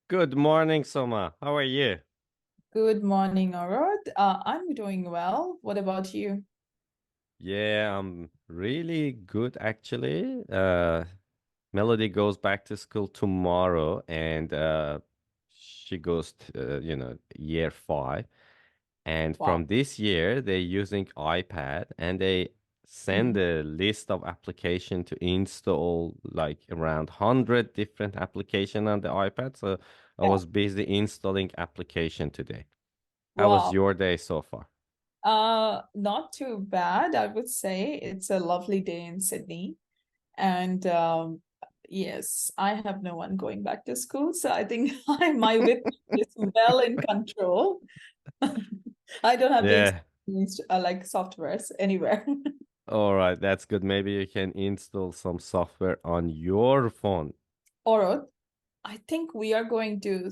Good morning, Soma. How are you? Good morning, Orod. I'm doing well. What about you? Yeah, I'm really good actually. Melody goes back to school tomorrow and she goes to, year 5. And Wow. from this year, they're using iPad and they send Mhm. a list of application to install like around 100 different application on the iPad. So I Yeah. was busy installing application today. How was Wow. your day so far? Not too bad, I would say. It's a lovely day in Sydney. And yes, I have no one going back to school, so I think my whip is well in control. I don't have to Yeah. experience like softwares anywhere. All right, that's good. Maybe you can install some software on your phone. Orod, I think we are going to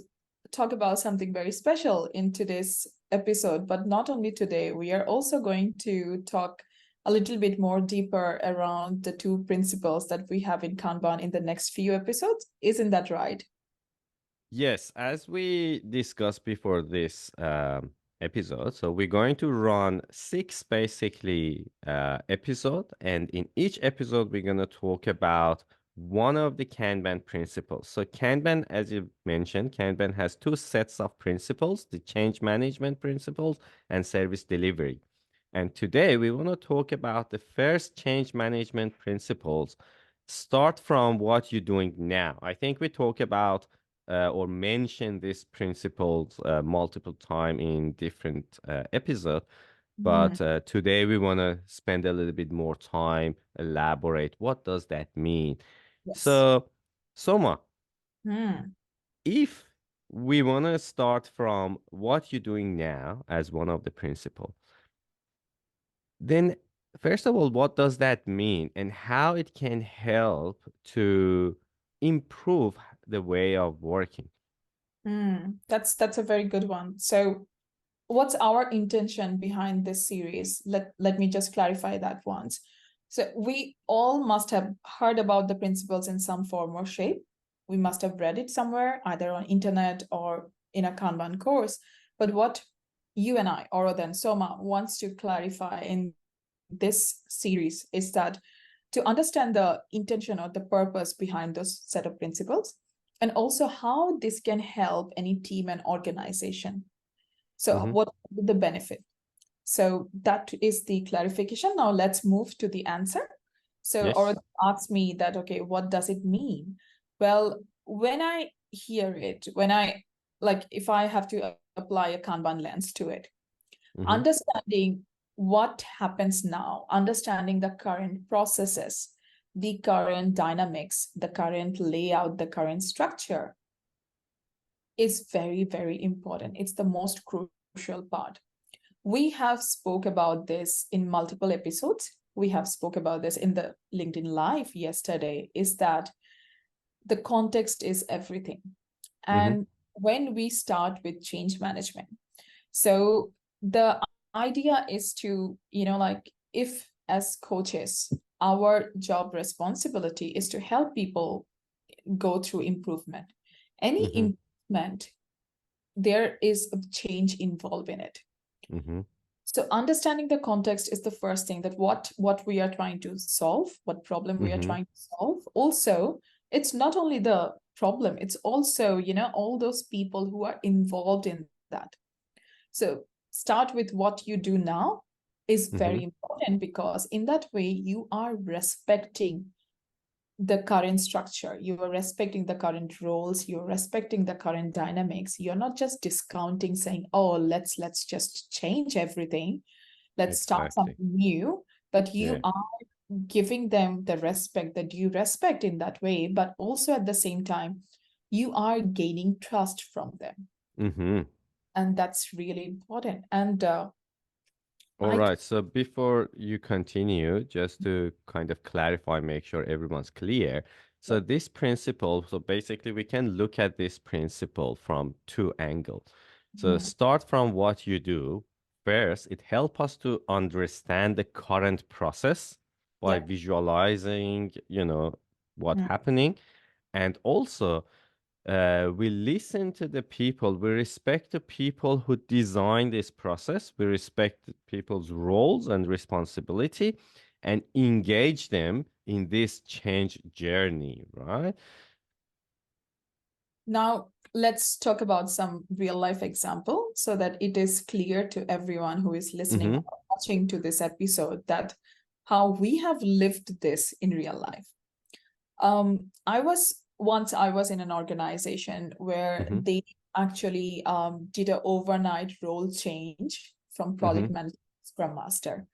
talk about something very special in today's episode, but not only today, we are also going to talk a little bit more deeper around the two principles that we have in Kanban in the next few episodes. Isn't that right? Yes, as we discussed before this episode, so we're going to run six basically episode, and in each episode we're going to talk about one of the Kanban principles. So Kanban, as you mentioned, Kanban has two sets of principles: the change management principles and service delivery. And today we want to talk about the first change management principles. Start from what you're doing now. I think we talk about or mention these principles multiple time in different episodes. Mhm. But today we want to spend a little bit more time, elaborate what does that mean. Yes. So, Soma, Hmm. if we want to start from what you're doing now as one of the principles, then first of all, what does that mean and how it can help to improve the way of working? That's a very good one. So, what's our intention behind this series? Let me just clarify that once. So we all must have heard about the principles in some form or shape. We must have read it somewhere, either on internet or in a Kanban course. But what you and I, or then Soma, wants to clarify in this series is that to understand the intention or the purpose behind those set of principles, and also how this can help any team and organization. So, Hmm. what the benefit? So, that is the clarification. Now, let's move to the answer. So, or Yes. asks me that, okay, what does it mean? Well, when I hear it, when I like, if I have to apply a Kanban lens to it, Hmm. understanding what happens now, understanding the current processes, the current dynamics, the current layout, the current structure is very, very important. It's the most crucial part. We have spoke about this in multiple episodes. We have spoke about this in the LinkedIn Live yesterday, is that the context is everything. Hmm. And when we start with change management, so the idea is to, like if as coaches, our job responsibility is to help people go through improvement. Any Hmm. improvement, there is a change involved in it. Hmm. So understanding the context is the first thing, that what we are trying to solve, what problem we are Hmm. trying to solve. Also, it's not only the problem, it's also, all those people who are involved in that. So start with what you do now is Hmm. very important, because in that way you are respecting the current structure, you are respecting the current roles, you're respecting the current dynamics. You're not just discounting, saying, oh, let's just change everything, let's start Exactly. something new. But you Yeah. are giving them the respect that you respect in that way, but also at the same time you are gaining trust from them, Hmm. and that's really important. And All I right. So before you continue, just to kind of clarify, make sure everyone's clear. So this principle, so basically we can look at this principle from two angles. So Mhm. start from what you do. First, it helps us to understand the current process by Yeah. visualizing, what Mhm. happening. And also we listen to the people, we respect the people who design this process, we respect people's roles and responsibility, and engage them in this change journey, right? Now, let's talk about some real life example so that it is clear to everyone who is listening Mm-hmm. or watching to this episode that how we have lived this in real life. I was in an organization where Mm-hmm. they actually did an overnight role change from Mm-hmm. project manager to scrum master.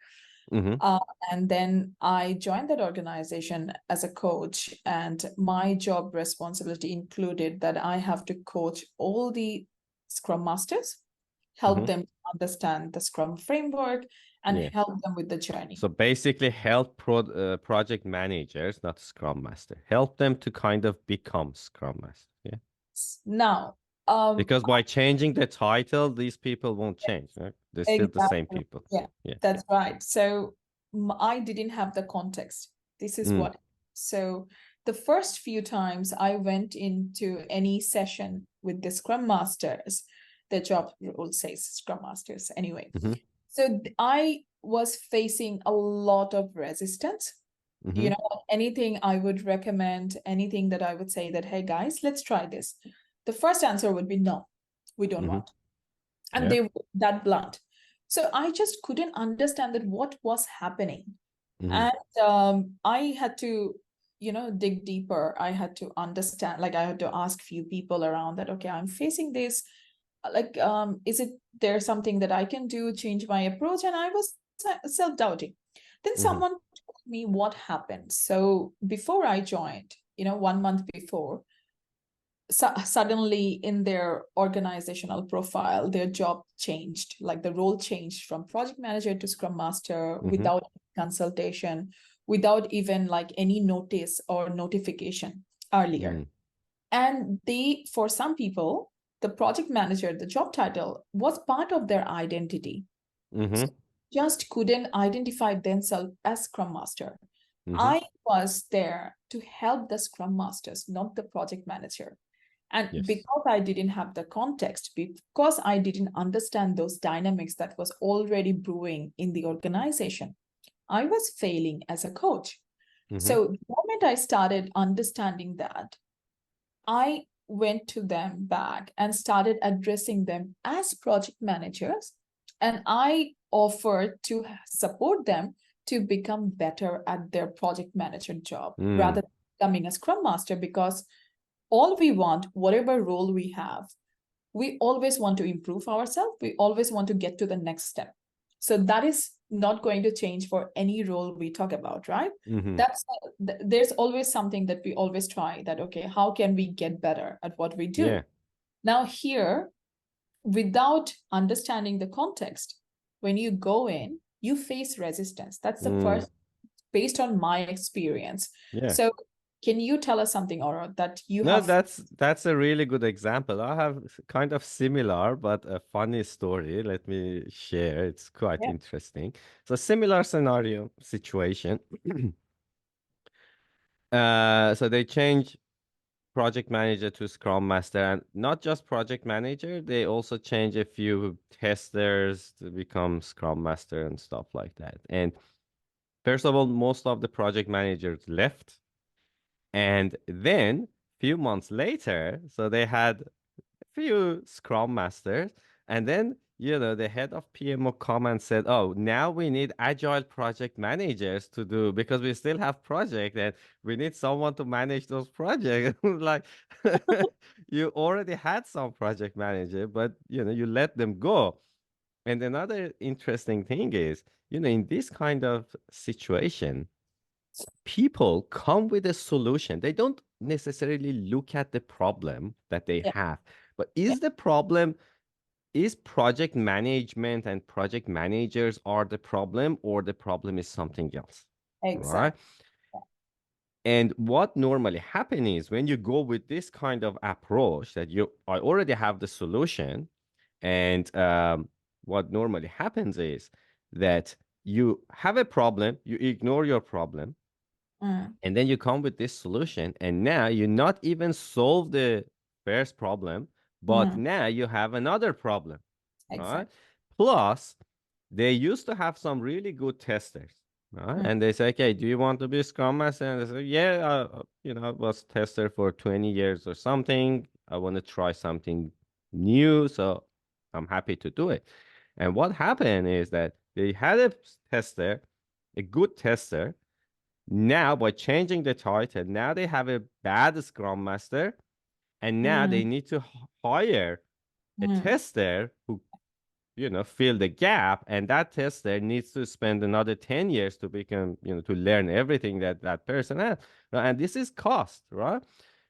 Mm-hmm. Uh, and then I joined that organization as a coach, and my job responsibility included that I have to coach all the Scrum Masters, help Mm-hmm. them understand the Scrum framework, and Yeah. help them with the journey. So basically help project managers, not Scrum Master, help them to kind of become Scrum Master. Yeah. Now, um, Because by changing the title, these people won't change, right? They're still the same exactly. people. Yeah, Yeah. that's right. So I didn't have the context. This is Mm. what. So the first few times I went into any session with the Scrum Masters, the job role says Scrum Masters anyway. Mm-hmm. So I was facing a lot of resistance. Mm-hmm. Anything I would recommend, anything that I would say that, hey guys, let's try this. The first answer would be no, we don't Mm-hmm. want, and Yeah. they were that blunt. So I just couldn't understand that what was happening. Mm-hmm. And I had to, dig deeper. I had to understand, like I had to ask few people around that, okay, I'm facing this. Like, is it there something that I can do, change my approach? And I was self-doubting. Then Mm-hmm. someone told me what happened. So before I joined, 1 month before, suddenly in their organizational profile, their job changed, like the role changed from project manager to scrum master Mm-hmm. without consultation, without even like any notice or notification earlier. Mm. And for some people, the project manager, the job title was part of their identity. Mm-hmm. So just couldn't identify themselves as scrum master. Mm-hmm. I was there to help the scrum masters, not the project manager. And Yes. because I didn't have the context, because I didn't understand those dynamics that was already brewing in the organization, I was failing as a coach. Mm-hmm. So the moment I started understanding that, I went to them back and started addressing them as project managers. And I offered to support them to become better at their project manager job Mm. rather than becoming a scrum master, because all we want, whatever role we have, we always want to improve ourselves. We always want to get to the next step. So that is not going to change for any role we talk about, right? Mm-hmm. There's always something that we always try that, okay, how can we get better at what we do? Yeah. Now here, without understanding the context, when you go in, you face resistance. That's the Mm. first, based on my experience. Yeah. So can you tell us something, Aura, that you No, have? that's a really good example. I have kind of similar but a funny story. Let me share. It's quite Yeah. interesting. So similar scenario situation. So they change project manager to scrum master, and not just project manager, they also change a few testers to become scrum master and stuff like that. And first of all, most of the project managers left, and then few months later, so they had few scrum masters, and then the head of PMO come and said, oh, now we need agile project managers to do, because we still have project and we need someone to manage those projects. Like, you already had some project manager, but you let them go. And another interesting thing is, in this kind of situation, people come with a solution. They don't necessarily look at the problem that they Yeah. have, but Yeah. is project management and project managers are the problem, or the problem is something else, right? Exactly. And what normally happens is, when you go with this kind of approach, that I already have the solution, and what normally happens is that you have a problem, you ignore your problem, Mm. and then you come with this solution, and now you not even solve the first problem, but Mm, now you have another problem, right? exactly. Plus, they used to have some really good testers, right? Mm, And they say, okay, do you want to be Scrum Master? And they say, yeah, I was tester for 20 years or something. I want to try something new, so I'm happy to do it. And what happened is that they had a tester, a good tester. Now, by changing the title, now they have a bad Scrum Master, and now mm, they need to hire a mm, tester who fill the gap, and that tester needs to spend another 10 years to become, to learn everything that that person has, right? And this is cost, right?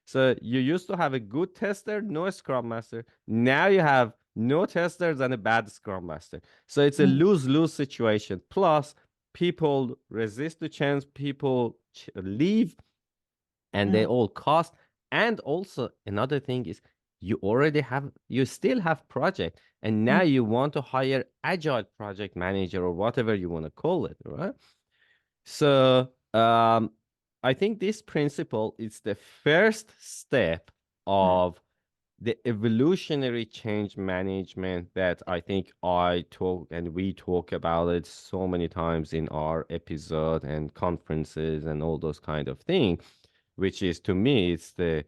So you used to have a good tester, no Scrum Master. Now you have no testers and a bad Scrum Master. So it's a mm, lose-lose situation. Plus, people resist the change, people leave, and they mm, all cost. And also another thing is you still have project, and mm. now you want to hire agile project manager or whatever you want to call it, right? So I think this principle is the first step Mm. of the evolutionary change management that I think I talk and we talk about it so many times in our episode and conferences and all those kind of things, which is, to me, it's the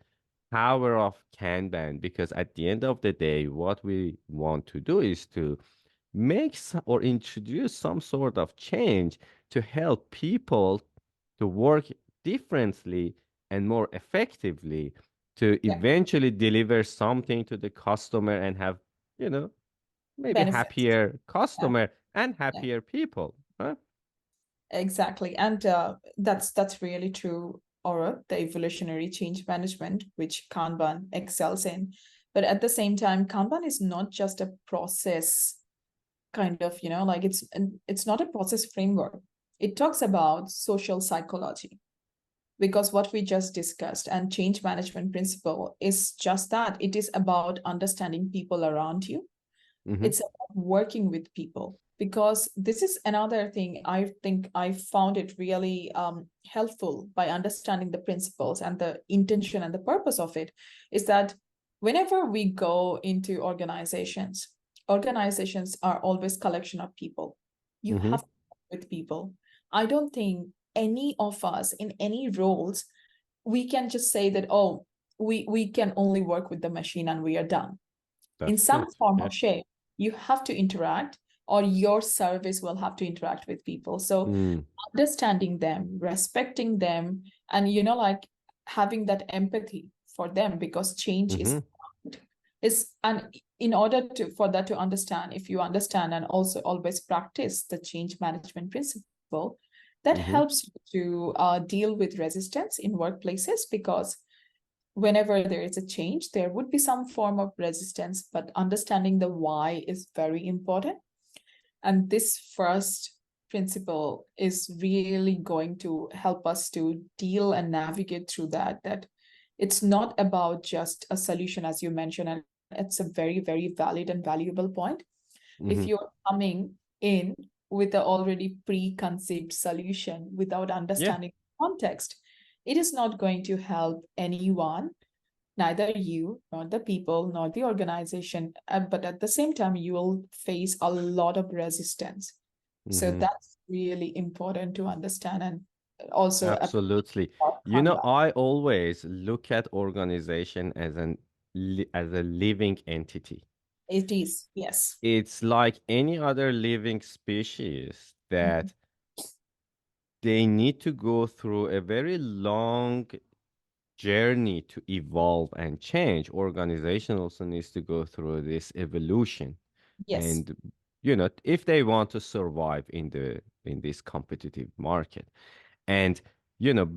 power of Kanban, because at the end of the day, what we want to do is to make or introduce some sort of change to help people to work differently and more effectively, to Yeah, eventually deliver something to the customer and have, you know, maybe benefits. happier Yeah, customer and yeah, happier people. Huh? exactly. And that's really true, Aura, the evolutionary change management, which Kanban excels in. But at the same time, Kanban is not just a process kind of, like it's not a process framework. It talks about social psychology, because what we just discussed and change management principle is just that. It is about understanding people around you. Mm-hmm. It's about working with people, because this is another thing I think I found it really helpful by understanding the principles and the intention and the purpose of it, is that whenever we go into organizations are always collection of people. You Mm-hmm. have to work with people. I don't think any of us in any roles, we can just say that, oh, we can only work with the machine and we are done. In That's some it. form Yeah. or shape, you have to interact, or your service will have to interact with people. So Mm. understanding them, respecting them, and like having that empathy for them, because change Mm-hmm. is and in order to for that to understand, if you understand and also always practice the change management principle, that Mm-hmm. helps you to deal with resistance in workplaces, because whenever there is a change, there would be some form of resistance, but understanding the why is very important. And this first principle is really going to help us to deal and navigate through that it's not about just a solution, as you mentioned, and it's a very, very valid and valuable point. If Mm-hmm. you're coming in with an already preconceived solution without Yeah. understanding context, it is not going to help anyone, neither you nor the people nor the organization. But at the same time, you will face a lot of resistance. So Mm-hmm. that's really important to understand, and also Absolutely. Kanban. I always look at organization as as a living entity. It is, yes. It's like any other living species Mhm. that they need to go through a very long journey to evolve and change. Organization also needs to go through this evolution. Yes. And if they want to survive in this competitive market, and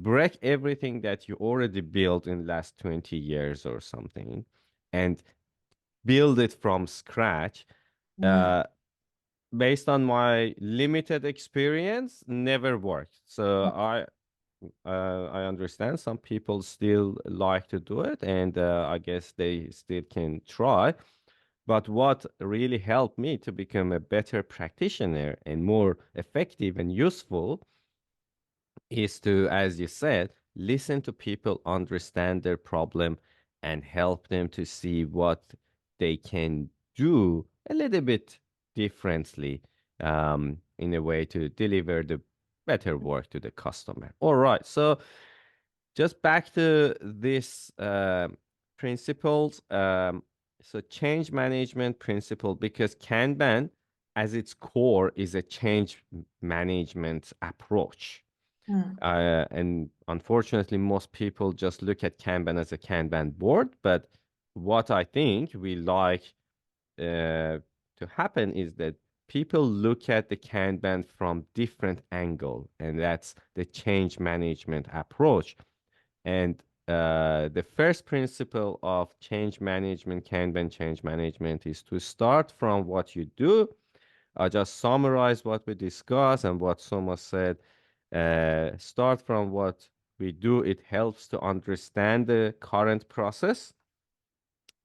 break everything that you already built in the last 20 years or something, and build it from scratch, Mm. uh, based on my limited experience, never worked. So I understand some people still like to do it, and I guess they still can try. But what really helped me to become a better practitioner and more effective and useful is to, as you said, listen to people, understand their problem, and help them to see what they can do a little bit differently, in a way to deliver the better work to the customer. All right. So just back to this principles. So change management principle, because Kanban as its core is a change management approach. Mm. And unfortunately, most people just look at Kanban as a Kanban board. But what I think we like to happen is that people look at the Kanban from different angle, and that's the change management approach. And the first principle of change management, Kanban change management, is to start from what you do. I just summarize what we discussed and what Soma said. Start from what we do. It helps to understand the current process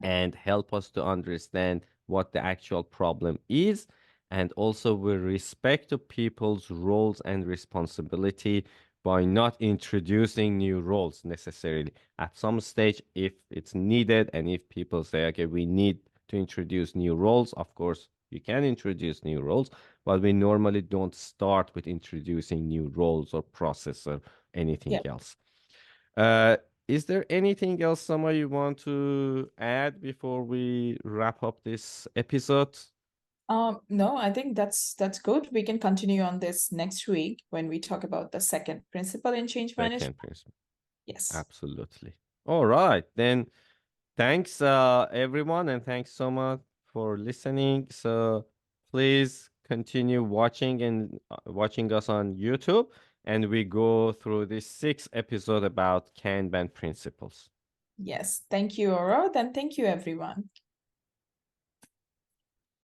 and help us to understand what the actual problem is. And also, we respect the people's roles and responsibility by not introducing new roles necessarily. At some stage, if it's needed, and if people say, okay, we need to introduce new roles, of course, you can introduce new roles, but we normally don't start with introducing new roles or process or anything Yeah. else. Uh, is there anything else, Sama, you want to add before we wrap up this episode? No, I think that's good. We can continue on this next week when we talk about the second principle in change management. Second principle. Yes. Absolutely. All right. Then thanks, everyone, and thanks so much for listening. So please continue watching and watching us on YouTube. And we go through this 6 episode about Kanban principles. Yes. Thank you, Orod, and thank you, everyone.